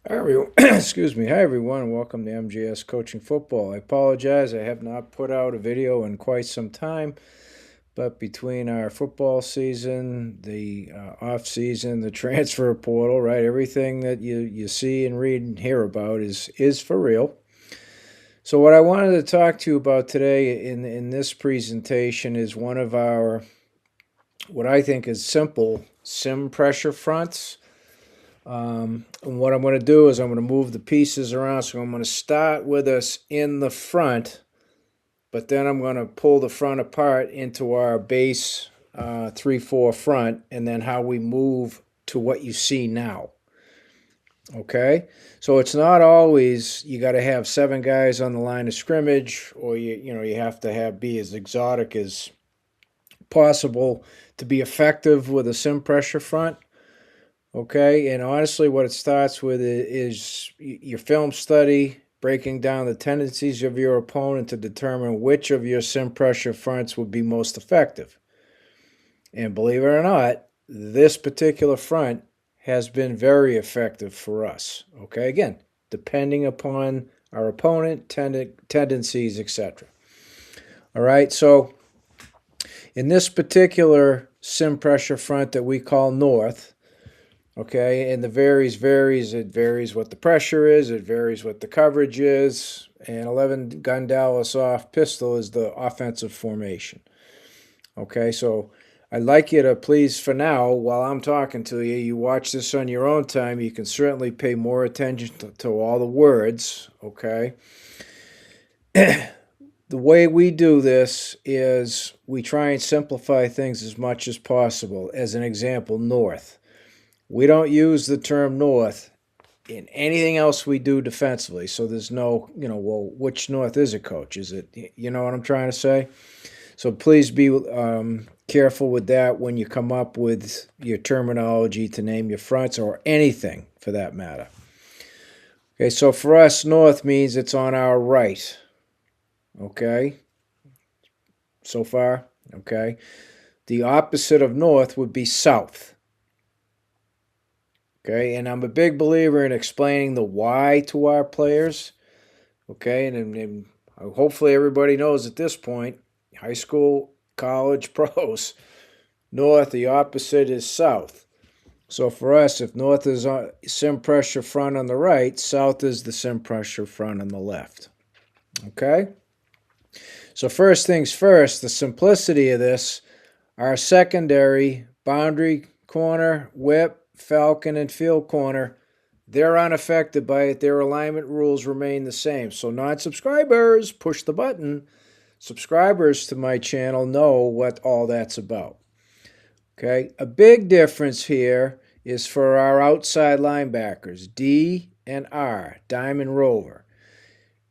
Hi, everyone. Excuse me. Hi, everyone, and welcome to MGS Coaching Football. I apologize. I have not put out a video in quite some time, but between our football season, the off season, the transfer portal, right, everything that you see and read and hear about is for real. So, what I wanted to talk to you about today in this presentation is one of our what I think is simple sim pressure fronts. And what I'm going to do is I'm going to move the pieces around. So I'm going to start with us in the front, but then I'm going to pull the front apart into our base 3-4 front, and then how we move to what you see now. Okay, so it's not always you got to have seven guys on the line of scrimmage, or you have to have be as exotic as possible to be effective with a sim pressure front. Okay, and honestly, what it starts with is your film study, breaking down the tendencies of your opponent to determine which of your sim pressure fronts would be most effective. And believe it or not, this particular front has been very effective for us. Okay, again, depending upon our opponent, tendencies, etc. All right, so in this particular sim pressure front that we call North, okay, and the varies. It varies what the pressure is. It varies what the coverage is. And 11 gun Dallas off pistol is the offensive formation. Okay, so I'd like you to please, for now, while I'm talking to you, you watch this on your own time. You can certainly pay more attention to all the words. Okay. The way we do this is we try and simplify things as much as possible. As an example, North. We don't use the term North in anything else we do defensively. So there's no, well, which North is it, coach? Is it, you know what I'm trying to say? So please be careful with that when you come up with your terminology to name your fronts or anything for that matter. Okay, so for us, North means it's on our right. Okay, so far, okay. The opposite of North would be South. Okay, and I'm a big believer in explaining the why to our players. Okay, and hopefully everybody knows at this point, high school, college, pros, North, the opposite is South. So for us, if North is on sim pressure front on the right, South is the sim pressure front on the left. Okay? So first things first, the simplicity of this, our secondary, boundary corner, whip, falcon, and field corner, they're unaffected by it. Their alignment rules remain the same. So non-subscribers, push the button. Subscribers to my channel know what all that's about. Okay, a big difference here is for our outside linebackers, D and R, Diamond Rover.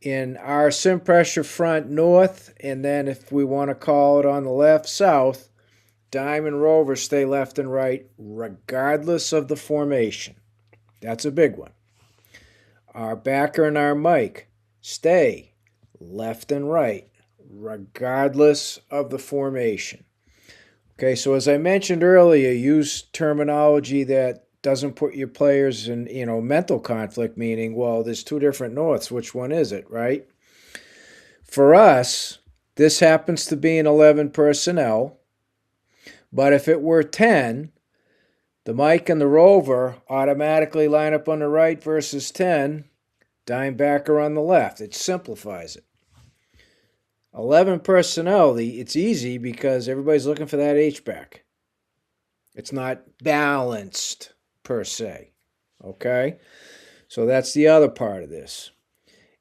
In our sim pressure front North, and then if we want to call it on the left, South, Diamond Rover stay left and right regardless of the formation. That's a big one. Our backer and our Mike stay left and right regardless of the formation. Okay, so as I mentioned earlier, use terminology that doesn't put your players in, mental conflict, meaning, well, there's two different Norths. Which one is it, right? For us, this happens to be an 11 personnel, but if it were 10, the Mike and the Rover automatically line up on the right versus 10, dime backer on the left. It simplifies it. 11 personnel, it's easy because everybody's looking for that H-back. It's not balanced per se. Okay? So that's the other part of this.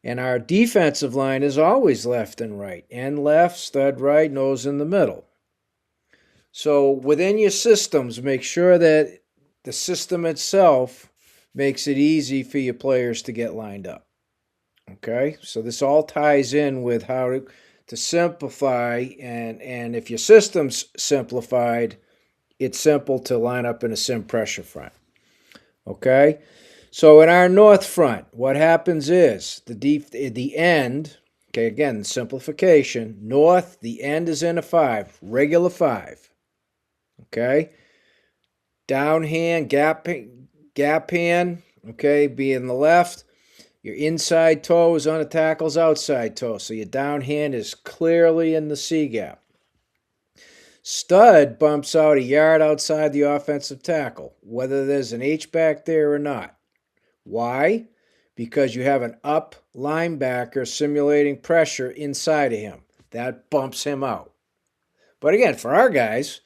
And our defensive line is always left and right. End left, stud right, nose in the middle. So within your systems, make sure that the system itself makes it easy for your players to get lined up. Okay? So this all ties in with how to simplify, and if your system's simplified, it's simple to line up in a sim pressure front. Okay? So in our north front, what happens is the end, okay, again, simplification, north, the end is in a 5, regular 5. Okay? Down hand, gap hand, Okay, being the left, your inside toe is on the tackle's outside toe, so your down hand is clearly in the C gap. Stud bumps out a yard outside the offensive tackle, whether there's an H-back there or not. Why? Because you have an up linebacker simulating pressure inside of him. That bumps him out. But again, for our guys,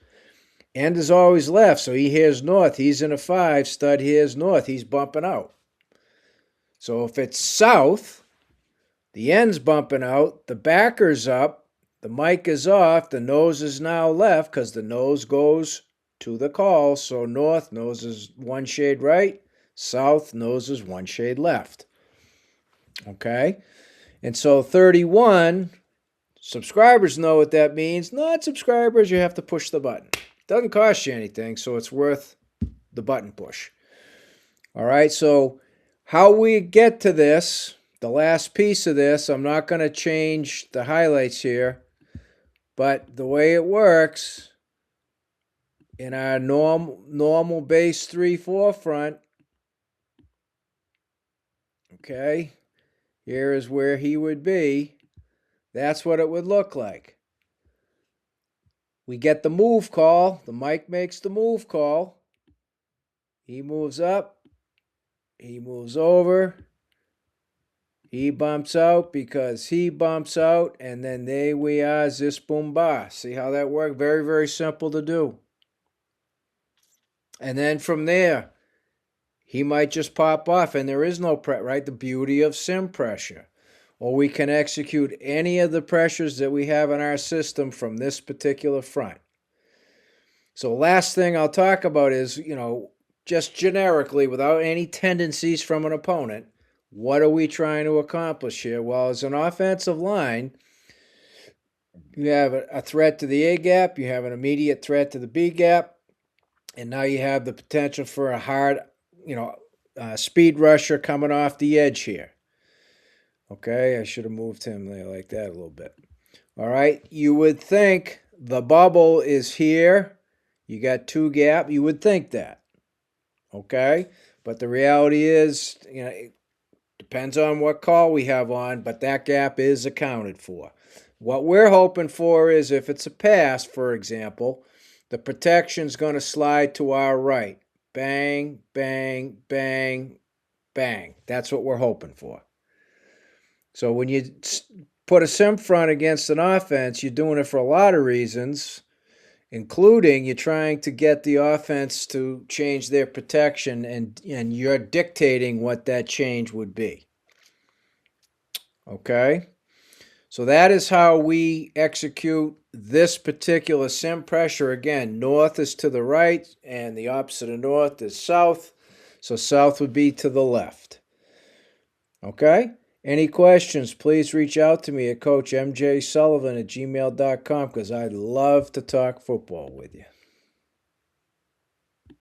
end is always left, so he hears north. He's in a 5. Stud hears north. He's bumping out. So if it's south, the end's bumping out, the backer's up, the mic is off, the nose is now left because the nose goes to the call. So north, nose is one shade right. South, nose is one shade left. Okay? And so 31, subscribers know what that means. Not subscribers, you have to push the button. Doesn't cost you anything, so it's worth the button push. All right, so how we get to this, the last piece of this, I'm not going to change the highlights here, but the way it works in our normal base 3-4 front, okay, here is where he would be. That's what it would look like. We get the move call. The mic makes the move call. He moves up. He moves over. He bumps out because he bumps out. And then there we are, zis boom ba. See how that worked? Very, very simple to do. And then from there, he might just pop off. And there is no pressure, right? The beauty of sim pressure. Or we can execute any of the pressures that we have in our system from this particular front. So last thing I'll talk about is, just generically, without any tendencies from an opponent, what are we trying to accomplish here? Well, as an offensive line, you have a threat to the A gap, you have an immediate threat to the B gap, and now you have the potential for a hard, speed rusher coming off the edge here. Okay, I should have moved him there like that a little bit. All right, you would think the bubble is here. You got 2 gap. You would think that. Okay, but the reality is, it depends on what call we have on, but that gap is accounted for. What we're hoping for is if it's a pass, for example, the protection's going to slide to our right. Bang, bang, bang, bang. That's what we're hoping for. So when you put a sim front against an offense, you're doing it for a lot of reasons, including you're trying to get the offense to change their protection, and you're dictating what that change would be. Okay? So that is how we execute this particular sim pressure. Again, north is to the right, and the opposite of north is south. So south would be to the left. Okay? Any questions, please reach out to me at CoachMJSullivan@gmail.com because I'd love to talk football with you.